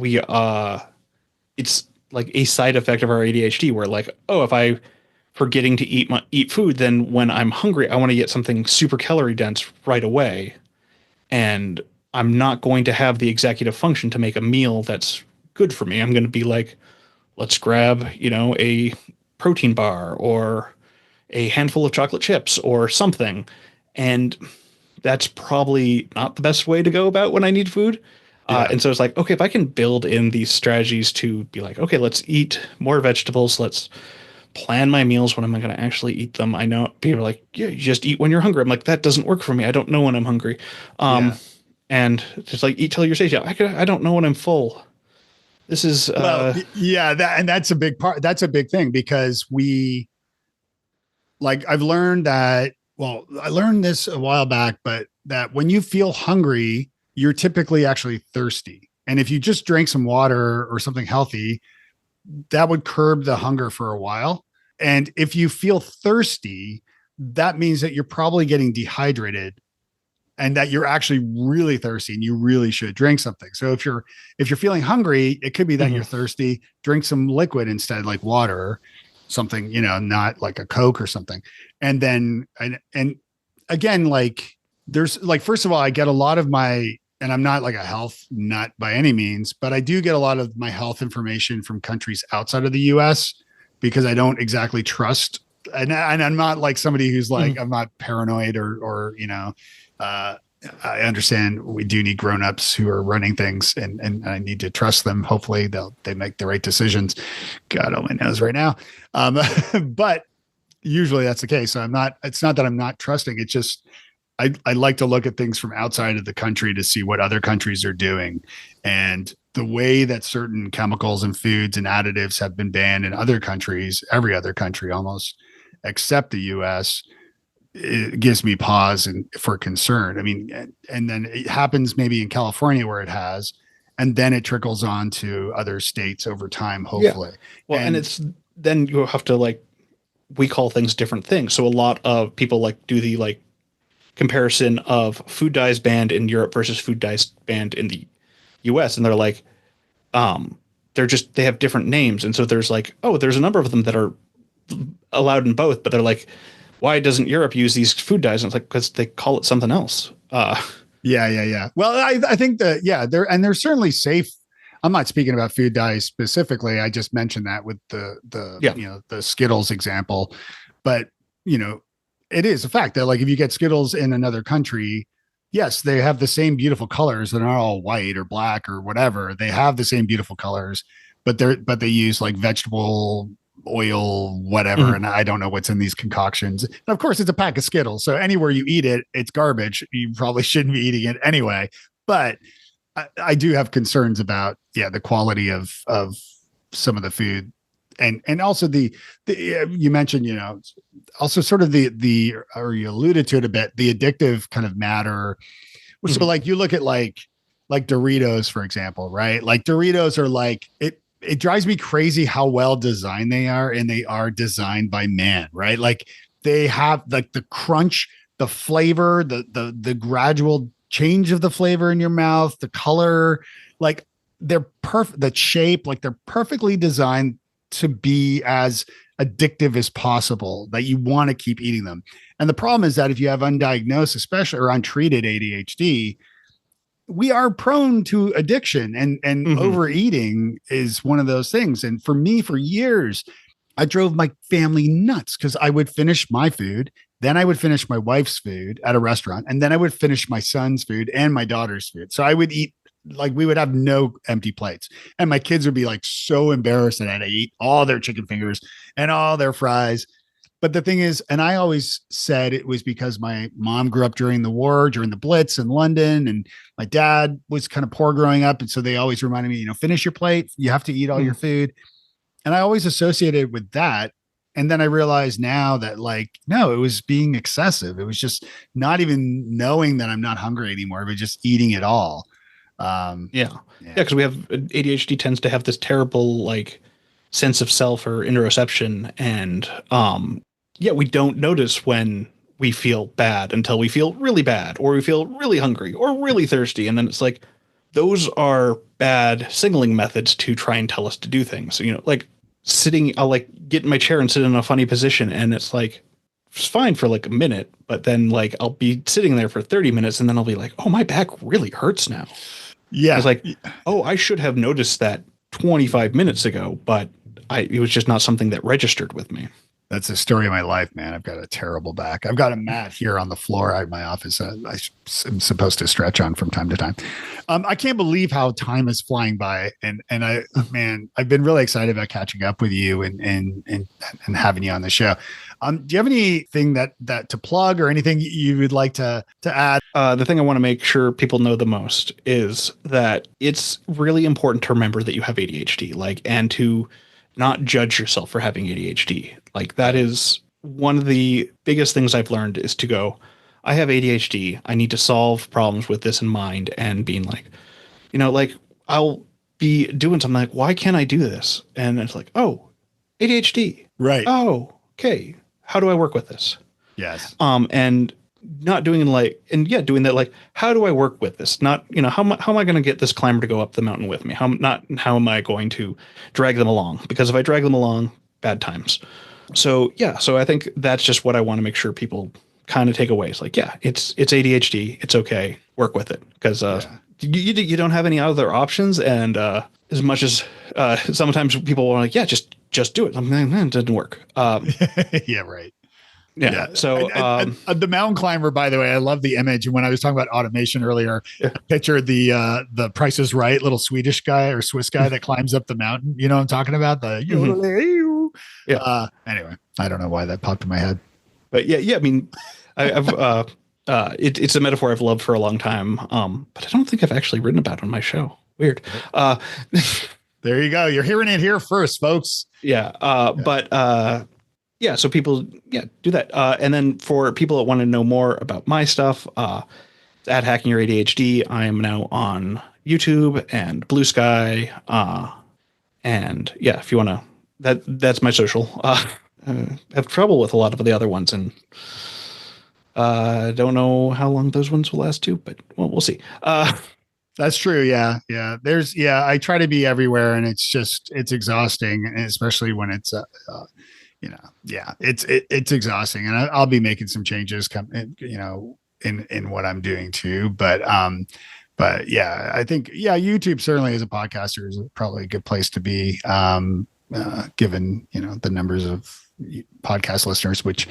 it's like a side effect of our ADHD. Where like, oh, if I forgetting to eat food, then when I'm hungry, I want to get something super calorie dense right away, and I'm not going to have the executive function to make a meal that's good for me. I'm going to be like, let's grab, a protein bar or a handful of chocolate chips or something. And that's probably not the best way to go about when I need food. And so it's like, okay, if I can build in these strategies to be like, okay, let's eat more vegetables. Let's plan my meals when I'm going to actually eat them. I know people are like, yeah, you just eat when you're hungry. I'm like, that doesn't work for me. I don't know when I'm hungry. And just like eat till you're satiated. I don't know when I'm full. This is that's a big part. That's a big thing because I've learned that. Well, I learned this a while back, but that when you feel hungry, you're typically actually thirsty, and if you just drink some water or something healthy, that would curb the hunger for a while. And if you feel thirsty, that means that you're probably getting dehydrated and that you're actually really thirsty and you really should drink something. So if you're feeling hungry, it could be that you're thirsty, drink some liquid instead, like water, something, not like a Coke or something. And then, and again, like there's like, first of all, I get a lot of and I'm not like a health nut by any means, but I do get a lot of my health information from countries outside of the US because I don't exactly trust. And I'm not like somebody who's like, I'm not paranoid or I understand we do need grownups who are running things and I need to trust them. Hopefully they make the right decisions. God only knows right now. But usually that's the case. So it's not that I'm not trusting. It's just, I like to look at things from outside of the country to see what other countries are doing. And the way that certain chemicals and foods and additives have been banned in other countries, every other country almost, except the US, it gives me pause and for concern. I mean, and then it happens maybe in California where it has, and then it trickles on to other states over time, hopefully. Yeah. Well, and it's then you have to we call things different things. So a lot of people do the comparison of food dyes banned in Europe versus food dyes banned in the US. And they're like, they have different names. And so there's there's a number of them that are allowed in both, but they're like, why doesn't Europe use these food dyes? And it's like, because they call it something else. Yeah. Well, I think they're certainly safe. I'm not speaking about food dyes specifically. I just mentioned that with the Skittles example, but it is a fact that if you get Skittles in another country, yes, they have the same beautiful colors. They're not all white or black or whatever. They have the same beautiful colors, but they use vegetable oil, whatever. And I don't know what's in these concoctions. And of course, it's a pack of Skittles. So anywhere you eat it, it's garbage. You probably shouldn't be eating it anyway. But I do have concerns about the quality of some of the food, and also the you mentioned, also sort of the or you alluded to it a bit, the addictive kind of matter. So like you look at like Doritos, for example, right? Like Doritos are like it drives me crazy how well designed they are, and they are designed by man, right? Like they have like the crunch, the flavor, the gradual change of the flavor in your mouth, the color, like they're perfect, the shape, like they're perfectly designed to be as addictive as possible, that you want to keep eating them. And the problem is that if you have undiagnosed, especially, or untreated ADHD, we are prone to addiction, and overeating is one of those things. And for me, for years, I drove my family nuts because I would finish my food, then I would finish my wife's food at a restaurant, and then I would finish my son's food and my daughter's food. So I would eat, like, we would have no empty plates, and my kids would be like so embarrassed that I had to eat all their chicken fingers and all their fries. But the thing is, and I always said it was because my mom grew up during the war, during the Blitz in London, and my dad was kind of poor growing up. And so they always reminded me, finish your plate. You have to eat all your food. And I always associated with that. And then I realized now that, like, no, it was being excessive. It was just not even knowing that I'm not hungry anymore, but just eating it all. Yeah. Because we have ADHD tends to have this terrible, like, sense of self or interoception. And we don't notice when we feel bad until we feel really bad, or we feel really hungry or really thirsty. And then it's like, those are bad signaling methods to try and tell us to do things. Like sitting, I'll like get in my chair and sit in a funny position, and it's like, it's fine for like a minute, but then like I'll be sitting there for 30 minutes and then I'll be like, oh, my back really hurts now. Yeah. It's like, oh, I should have noticed that 25 minutes ago, but it was just not something that registered with me. That's the story of my life, man. I've got a terrible back. I've got a mat here on the floor at my office. I'm supposed to stretch on from time to time. I can't believe how time is flying by, and I've been really excited about catching up with you and having you on the show. Do you have anything that to plug, or anything you would like to add? The thing I want to make sure people know the most is that it's really important to remember that you have ADHD, and to not judge yourself for having ADHD. Like, that is one of the biggest things I've learned, is to go, I have ADHD. I need to solve problems with this in mind, and being like, like I'll be doing something like, why can't I do this? And it's like, oh, ADHD. Right. Oh, okay. How do I work with this? Yes. And not doing doing that, like, how do I work with this? Not, how am I going to get this climber to go up the mountain with me? How am I going to drag them along? Because if I drag them along, bad times. So I think that's just what I want to make sure people kind of take away. It's like, it's ADHD. It's okay. Work with it. Because you don't have any other options. And as much as sometimes people are like, just do it. I'm like, it doesn't work. Yeah, right. Yeah. So the mountain climber, by the way, I love the image. And when I was talking about automation earlier, I pictured the Price is Right little Swedish guy or Swiss guy that climbs up the mountain. You know what I'm talking about? Anyway, I don't know why that popped in my head. But I mean, I've it's a metaphor I've loved for a long time. But I don't think I've actually written about it on my show. Weird. There you go. You're hearing it here first, folks. So people, do that. And then for people that want to know more about my stuff, at Hacking Your ADHD, I am now on YouTube and Blue Sky. And if you want to, that's my social. I have trouble with a lot of the other ones, and don't know how long those ones will last too, but we'll see. That's true. Yeah. I try to be everywhere, and it's exhausting, and especially when it's, it's exhausting, and I'll be making some changes in what I'm doing too. But I think, YouTube certainly as a podcaster is probably a good place to be, given, the numbers of podcast listeners, which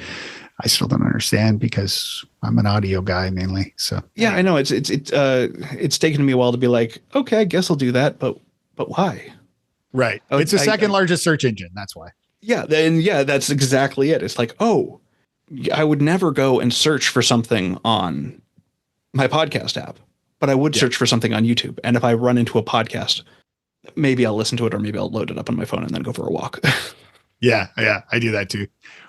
I still don't understand because I'm an audio guy mainly. So I know it's taken me a while to be like, okay, I guess I'll do that, but why? Right. It's the second largest search engine. That's why. That's exactly it. It's like, oh, I would never go and search for something on my podcast app, but I would search for something on YouTube. And if I run into a podcast, maybe I'll listen to it, or maybe I'll load it up on my phone and then go for a walk. Yeah, I do that too.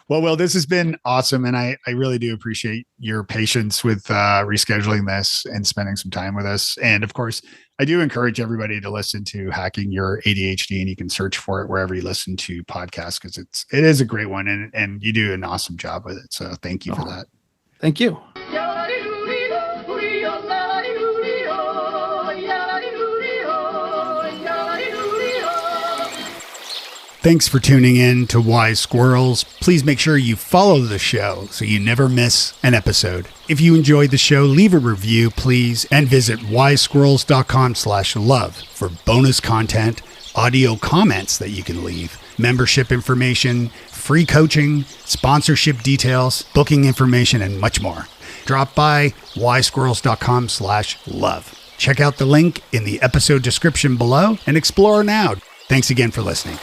Well, Will, this has been awesome. And I really do appreciate your patience with rescheduling this and spending some time with us. And of course, I do encourage everybody to listen to Hacking Your ADHD, and you can search for it wherever you listen to podcasts, because it is a great one, and you do an awesome job with it. So thank you for that. Thank you. Thanks for tuning in to Wise Squirrels. Please make sure you follow the show so you never miss an episode. If you enjoyed the show, leave a review, please, and visit wisesquirrels.com/love for bonus content, audio comments that you can leave, membership information, free coaching, sponsorship details, booking information, and much more. Drop by wisesquirrels.com/love. Check out the link in the episode description below and explore now. Thanks again for listening.